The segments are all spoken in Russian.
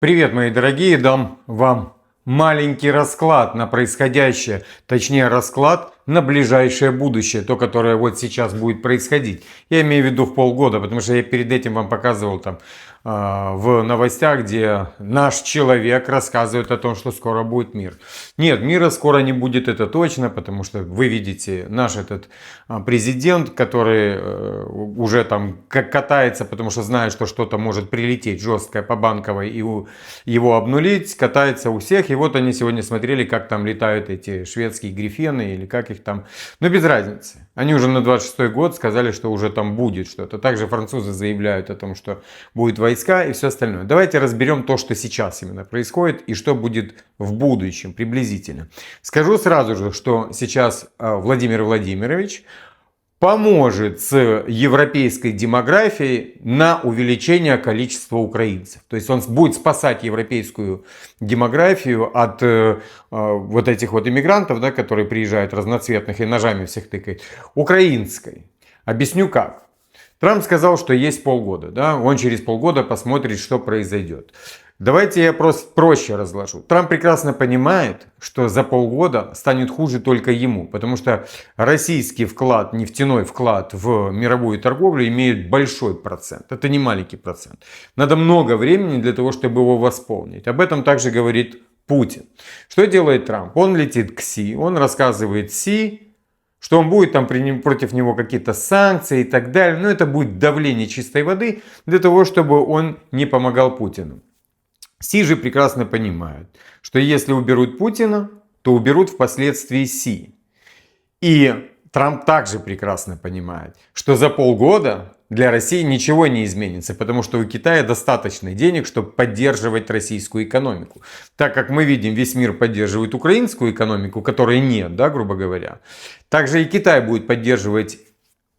Привет, мои дорогие, дам вам маленький расклад на происходящее, точнее расклад на ближайшее будущее, то, которое вот сейчас будет происходить. Я имею в виду в полгода, потому что я перед этим вам показывал там в новостях, где наш человек рассказывает о том, что скоро будет мир. Нет, мира скоро не будет, это точно, потому что вы видите наш этот президент, который уже там катается, потому что знает, что что-то может прилететь жесткое по банковой и его обнулить, катается у всех. И вот они сегодня смотрели, как там летают эти шведские грифены или как их там. Но без разницы. Они уже на 26-й год сказали, что уже там будет что-то. Также французы заявляют о том, что будет войска и все остальное. Давайте разберем то, что сейчас именно происходит и что будет в будущем приблизительно. Скажу сразу же, что сейчас Владимир Владимирович поможет с европейской демографией на увеличение количества украинцев. То есть он будет спасать европейскую демографию от вот этих вот иммигрантов, да, которые приезжают разноцветных и ножами всех тыкают, украинской. Объясню как. Трамп сказал, что есть полгода. Да? Он через полгода посмотрит, что произойдет. Давайте я просто проще разложу. Трамп прекрасно понимает, что за полгода станет хуже только ему. Потому что российский вклад, нефтяной вклад в мировую торговлю имеет большой процент. Это не маленький процент. Надо много времени для того, чтобы его восполнить. Об этом также говорит Путин. Что делает Трамп? Он летит к Си, он рассказывает Си, что он будет там против него какие-то санкции и так далее. Но это будет давление чистой воды для того, чтобы он не помогал Путину. Си же прекрасно понимают, что если уберут Путина, то уберут впоследствии Си. И Трамп также прекрасно понимает, что за полгода для России ничего не изменится, потому что у Китая достаточно денег, чтобы поддерживать российскую экономику. Так как мы видим, весь мир поддерживает украинскую экономику, которой нет, да, грубо говоря. Также и Китай будет поддерживать,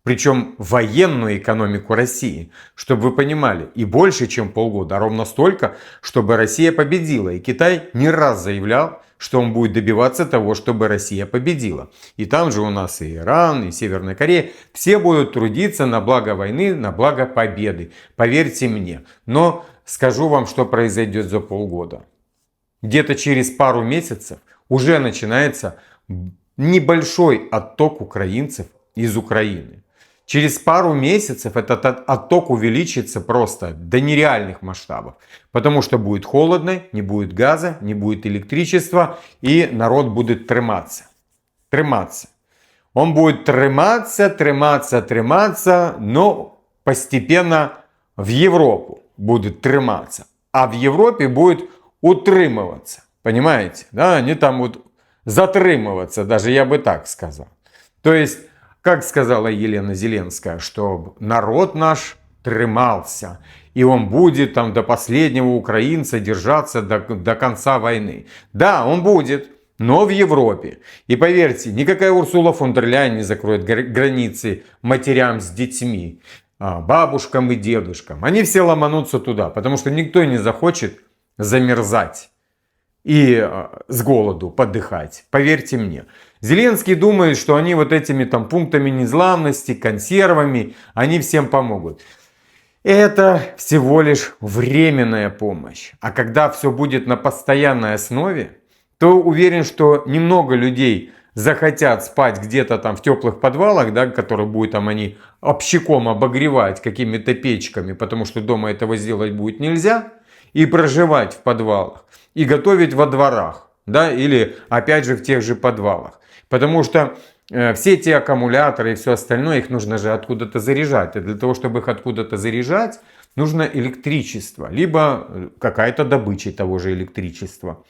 причем военную экономику России, чтобы вы понимали, и больше, чем полгода, а ровно столько, чтобы Россия победила. И Китай не раз заявлял, что он будет добиваться того, чтобы Россия победила. И там же у нас и Иран, и Северная Корея. Все будут трудиться на благо войны, на благо победы. Поверьте мне. Но скажу вам, что произойдет за полгода. Где-то через пару месяцев уже начинается небольшой отток украинцев из Украины. Через пару месяцев этот отток увеличится просто до нереальных масштабов. Потому что будет холодно, не будет газа, не будет электричества, и народ будет триматься. Он будет триматься, но постепенно в Европу будет триматься. А в Европе будет утримываться. Понимаете? Да, они там будут затрымываться, даже я бы так сказал. То есть, как сказала Елена Зеленская, что народ наш тримался, и он будет там до последнего украинца держаться до конца войны. Да, он будет, но в Европе. И поверьте, никакая Урсула фон дер Ляйен не закроет границы матерям с детьми, бабушкам и дедушкам. Они все ломанутся туда, потому что никто не захочет замерзать и с голоду подыхать. Поверьте мне. Зеленский думает, что они вот этими там пунктами незламности, консервами, они всем помогут. Это всего лишь временная помощь. А когда все будет на постоянной основе, то уверен, что немного людей захотят спать где-то там в теплых подвалах, да, которые будут там они общаком обогревать какими-то печками, потому что дома этого сделать будет нельзя, и проживать в подвалах, и готовить во дворах, да, или опять же в тех же подвалах. Потому что все эти аккумуляторы и все остальное, их нужно же откуда-то заряжать. И для того, чтобы их откуда-то заряжать, нужно электричество, либо какая-то добыча того же электричества.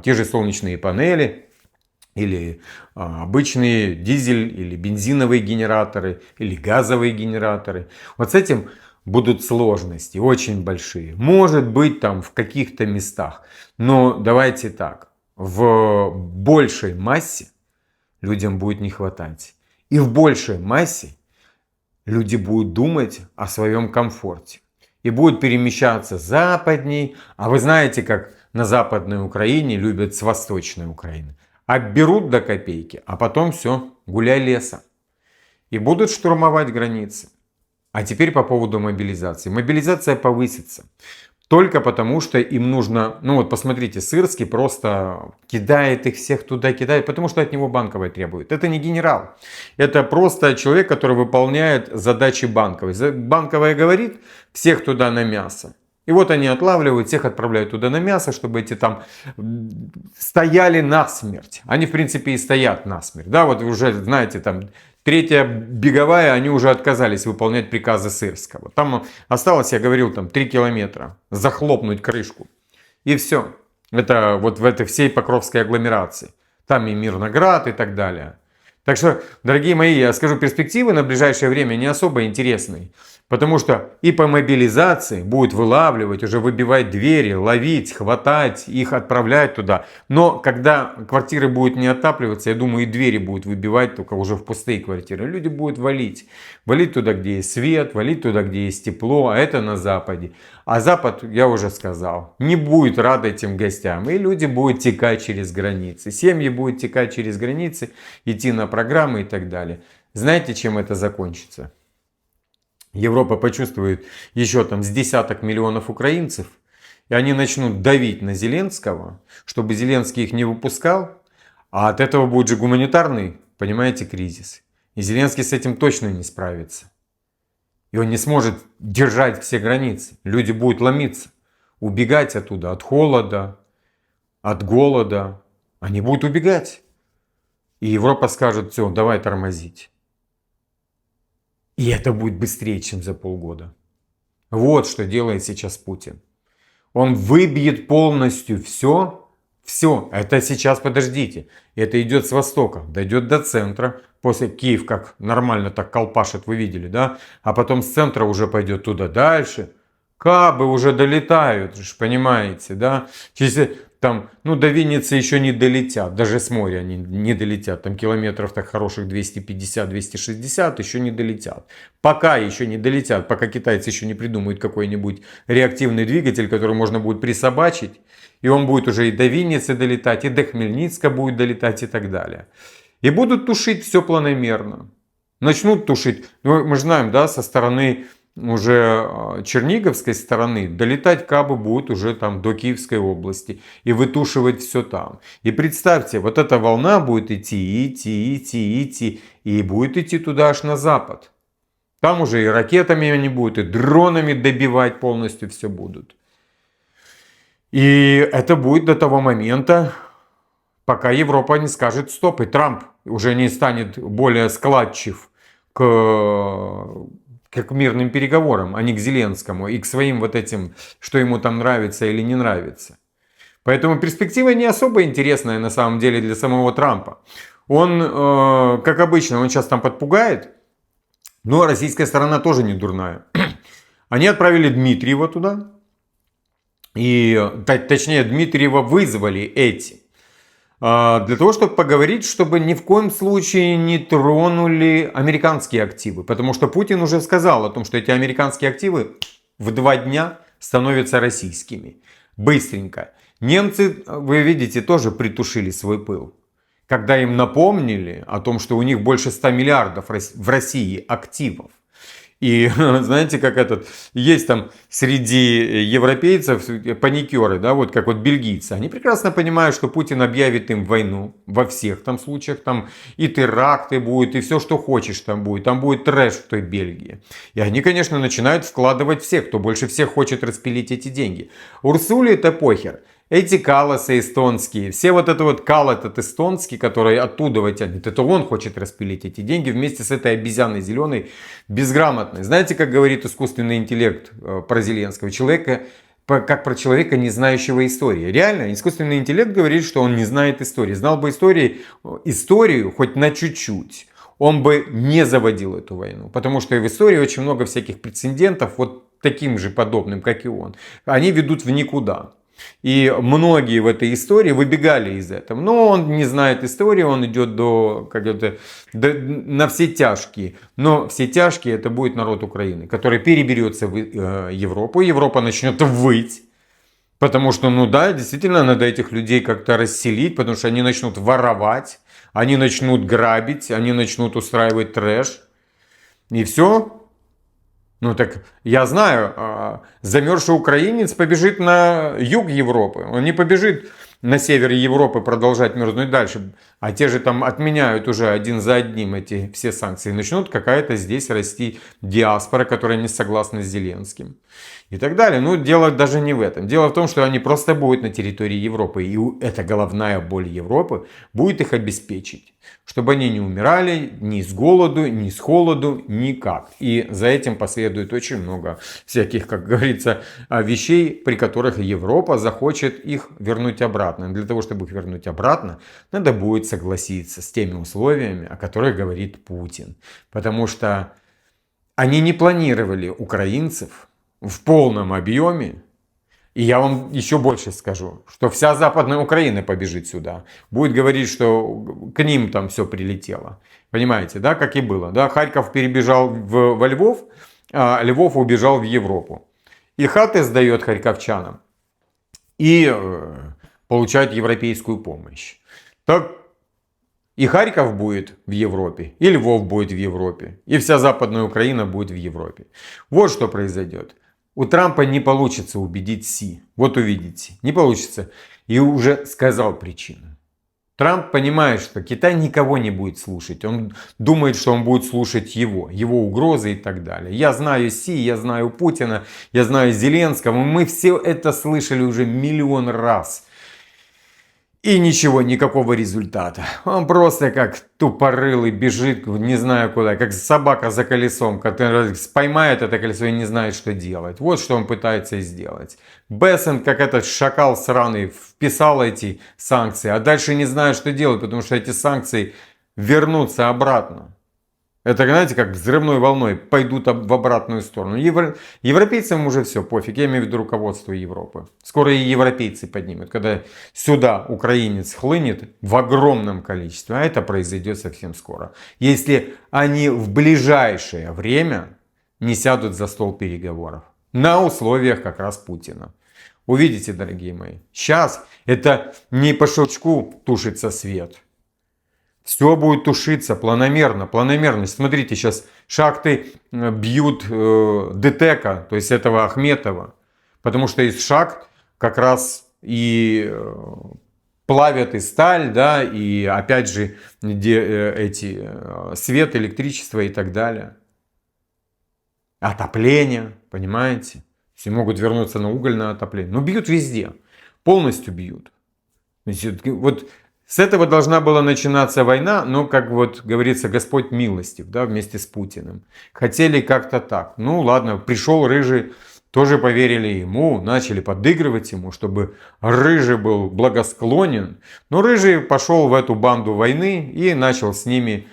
Те же солнечные панели, или обычные дизель, или бензиновые генераторы, или газовые генераторы. Вот с этим будут сложности, очень большие. Может быть, там в каких-то местах. Но давайте так, в большей массе людям будет не хватать. И в большей массе люди будут думать о своем комфорте. И будут перемещаться западней. А вы знаете, как на Западной Украине любят с Восточной Украины. Отберут до копейки, а потом все, гуляй леса. И будут штурмовать границы. А теперь по поводу мобилизации. Мобилизация повысится. Только потому, что им нужно, ну вот посмотрите, Сырский просто кидает их всех туда, кидает, потому что от него Банковой требует. Это не генерал, это просто человек, который выполняет задачи Банковой. Банковая говорит, всех туда на мясо. И вот они отлавливают, всех отправляют туда на мясо, чтобы эти там стояли насмерть. Они в принципе и стоят насмерть. Да, вот уже знаете там... Третья беговая, они уже отказались выполнять приказы Сырского. Там осталось, я говорил, там 3 километра. Захлопнуть крышку. И все. Это вот в этой всей Покровской агломерации. Там и Мирноград и так далее. Так что, дорогие мои, я скажу, перспективы на ближайшее время не особо интересные. Потому что и по мобилизации будет вылавливать, уже выбивать двери, ловить, хватать, их отправлять туда. Но когда квартиры будут не отапливаться, я думаю, и двери будут выбивать, только уже в пустые квартиры. Люди будут валить. Валить туда, где есть свет, валить туда, где есть тепло, а это на Западе. А Запад, я уже сказал, не будет рад этим гостям. И люди будут текать через границы. Семьи будут текать через границы, идти на программы и так далее. Знаете, чем это закончится? Европа почувствует еще там с десяток миллионов украинцев, и они начнут давить на Зеленского, чтобы Зеленский их не выпускал, а от этого будет же гуманитарный, понимаете, кризис. И Зеленский с этим точно не справится. И он не сможет держать все границы. Люди будут ломиться, убегать оттуда, от холода, от голода. Они будут убегать. И Европа скажет, все, давай тормозить. И это будет быстрее, чем за полгода. Вот что делает сейчас Путин. Он выбьет полностью все. Все. Это сейчас, подождите. Это идет с востока. Дойдет до центра. После Киев как нормально так колпашит, вы видели, да? А потом с центра уже пойдет туда дальше. Кабы уже долетают, понимаете, да? Если там, ну, до Винницы еще не долетят, даже с моря они не долетят, там километров так хороших 250-260 еще не долетят. Пока еще не долетят, пока китайцы еще не придумают какой-нибудь реактивный двигатель, который можно будет присобачить, и он будет уже и до Винницы долетать, и до Хмельницка будет долетать и так далее. И будут тушить все планомерно. Начнут тушить, ну, мы же знаем, да, со стороны уже Черниговской стороны долетать кабы будут уже там до Киевской области и вытушивать все там. И представьте, вот эта волна будет идти и будет идти туда аж на запад. Там уже и ракетами они будут, и дронами добивать полностью все будут. И это будет до того момента, пока Европа не скажет стоп, и Трамп уже не станет более складчив к мирным переговорам, а не к Зеленскому и к своим вот этим, что ему там нравится или не нравится. Поэтому перспектива не особо интересная на самом деле для самого Трампа. Он, как обычно, он сейчас там подпугает, но российская сторона тоже не дурная. Они отправили Дмитриева туда, и точнее Дмитриева вызвали эти. Для того, чтобы поговорить, чтобы ни в коем случае не тронули американские активы. Потому что Путин уже сказал о том, что эти американские активы в 2 дня становятся российскими. Быстренько. Немцы, вы видите, тоже притушили свой пыл. Когда им напомнили о том, что у них больше 100 миллиардов в России активов. И знаете, как есть там среди европейцев паникеры, да, вот как вот бельгийцы. Они прекрасно понимают, что Путин объявит им войну во всех там случаях. Там и теракты будут, и все, что хочешь там будет. Там будет трэш в той Бельгии. И они, конечно, начинают вкладывать всех, кто больше всех хочет распилить эти деньги. Урсуле это похер. Эти калосы эстонские, все вот это вот кал этот эстонский, который оттуда вытянет, это он хочет распилить эти деньги вместе с этой обезьяной зеленой, безграмотной. Знаете, как говорит искусственный интеллект про Зеленского? Человека, как про человека, не знающего истории. Реально, искусственный интеллект говорит, что он не знает истории. Знал бы историю хоть на чуть-чуть, он бы не заводил эту войну. Потому что и в истории очень много всяких прецедентов, вот таким же подобным, как и он. Они ведут в никуда. И многие в этой истории выбегали из этого. Но он не знает истории, он идет на все тяжкие. Но все тяжкие это будет народ Украины, который переберется в Европу. Европа начнет выть. Потому что, ну да, действительно, надо этих людей как-то расселить, потому что они начнут воровать, они начнут грабить, они начнут устраивать трэш. И все. Ну так я знаю, замерзший украинец побежит на юг Европы. Он не побежит на север Европы продолжать мерзнуть дальше. А те же там отменяют уже один за одним эти все санкции. Начнут какая-то здесь расти диаспора, которая не согласна с Зеленским. И так далее. Ну, дело даже не в этом. Дело в том, что они просто будут на территории Европы. И эта головная боль Европы будет их обеспечить. Чтобы они не умирали ни с голоду, ни с холоду, никак. И за этим последует очень много всяких, как говорится, вещей, при которых Европа захочет их вернуть обратно. Для того, чтобы их вернуть обратно, надо будет согласиться с теми условиями, о которых говорит Путин. Потому что они не планировали украинцев в полном объеме. И я вам еще больше скажу, что вся Западная Украина побежит сюда. Будет говорить, что к ним там все прилетело. Понимаете, да, как и было. Да? Харьков перебежал во Львов, а Львов убежал в Европу. И хаты сдает харьковчанам. И получает европейскую помощь. Так и Харьков будет в Европе, и Львов будет в Европе, и вся Западная Украина будет в Европе. Вот что произойдет. У Трампа не получится убедить Си. Вот увидите. Не получится. И уже сказал причину. Трамп понимает, что Китай никого не будет слушать. Он думает, что он будет слушать его угрозы и так далее. Я знаю Си, я знаю Путина, я знаю Зеленского. Мы все это слышали уже миллион раз. И ничего, никакого результата. Он просто как тупорылый бежит, не знаю куда, как собака за колесом, которая поймает это колесо и не знает, что делать. Вот что он пытается сделать. Бессент, как этот шакал сраный, вписал эти санкции, а дальше не знает, что делать, потому что эти санкции вернутся обратно. Это, знаете, как взрывной волной пойдут в обратную сторону. Европейцам уже все пофиг, я имею в виду руководство Европы. Скоро и европейцы поднимут, когда сюда украинец хлынет в огромном количестве, а это произойдет совсем скоро. Если они в ближайшее время не сядут за стол переговоров на условиях как раз Путина. Увидите, дорогие мои, сейчас это не по щелчку тушится свет. Все будет тушиться планомерно, планомерность. Смотрите, сейчас шахты бьют ДТЭКа, то есть этого Ахметова. Потому что из шахт как раз и плавят и сталь, да, и опять же свет, электричество и так далее. Отопление, понимаете? Все могут вернуться на угольное отопление. Но бьют везде, полностью бьют. Вот с этого должна была начинаться война, но, как вот говорится, Господь милостив, да, вместе с Путиным. Хотели как-то так. Ну ладно, пришел Рыжий, тоже поверили ему, начали подыгрывать ему, чтобы Рыжий был благосклонен. Но Рыжий пошел в эту банду войны и начал с ними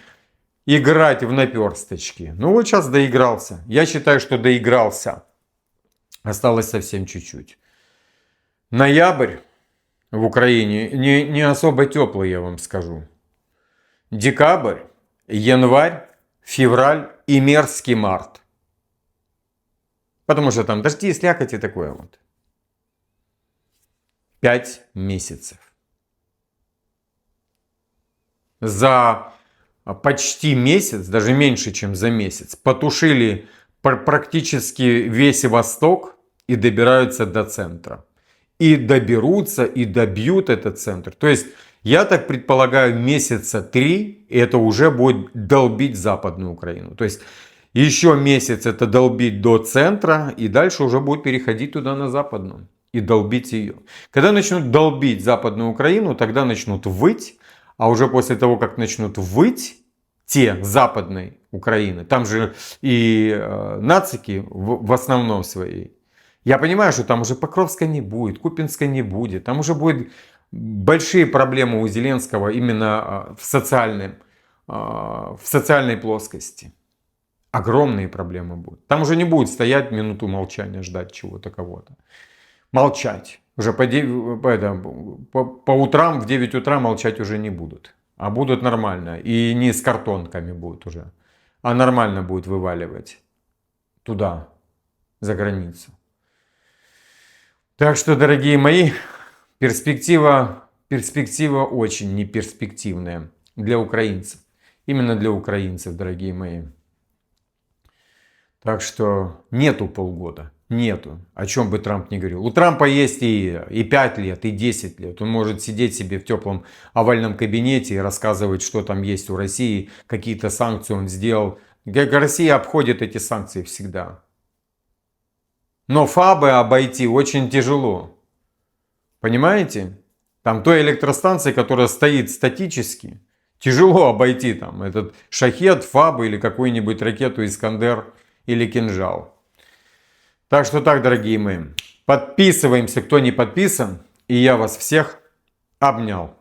играть в наперсточки. Ну вот сейчас доигрался. Я считаю, что доигрался. Осталось совсем чуть-чуть. Ноябрь в Украине не особо теплый, я вам скажу. Декабрь, январь, февраль и мерзкий март. Потому что там дожди, слякоть и такое вот. 5 месяцев. За почти месяц, даже меньше, чем за месяц, потушили практически весь Восток и добираются до центра. И доберутся, и добьют этот центр. То есть, я так предполагаю, месяца 3 это уже будет долбить Западную Украину. То есть, еще месяц это долбить до центра, и дальше уже будет переходить туда на Западную. И долбить ее. Когда начнут долбить Западную Украину, тогда начнут выть. А уже после того, как начнут выть те Западной Украины, там же и нацики в основном своей. Я понимаю, что там уже Покровска не будет, Купинска не будет. Там уже будут большие проблемы у Зеленского именно в социальной плоскости. Огромные проблемы будут. Там уже не будет стоять минуту молчания, ждать чего-то, кого-то. Молчать. Уже по утрам, в 9 утра молчать уже не будут. А будут нормально. И не с картонками будут уже. А нормально будет вываливать туда, за границу. Так что, дорогие мои, перспектива очень неперспективная для украинцев. Именно для украинцев, дорогие мои. Так что нету полгода. Нету. О чем бы Трамп ни говорил. У Трампа есть и 5 лет, и 10 лет. Он может сидеть себе в теплом овальном кабинете и рассказывать, что там есть у России. Какие-то санкции он сделал. Как Россия обходит эти санкции всегда. Но ФАБы обойти очень тяжело. Понимаете? Там той электростанции, которая стоит статически, тяжело обойти там этот шахед, ФАБ или какую-нибудь ракету Искандер или кинжал. Так что так, дорогие мои, подписываемся, кто не подписан, и я вас всех обнял.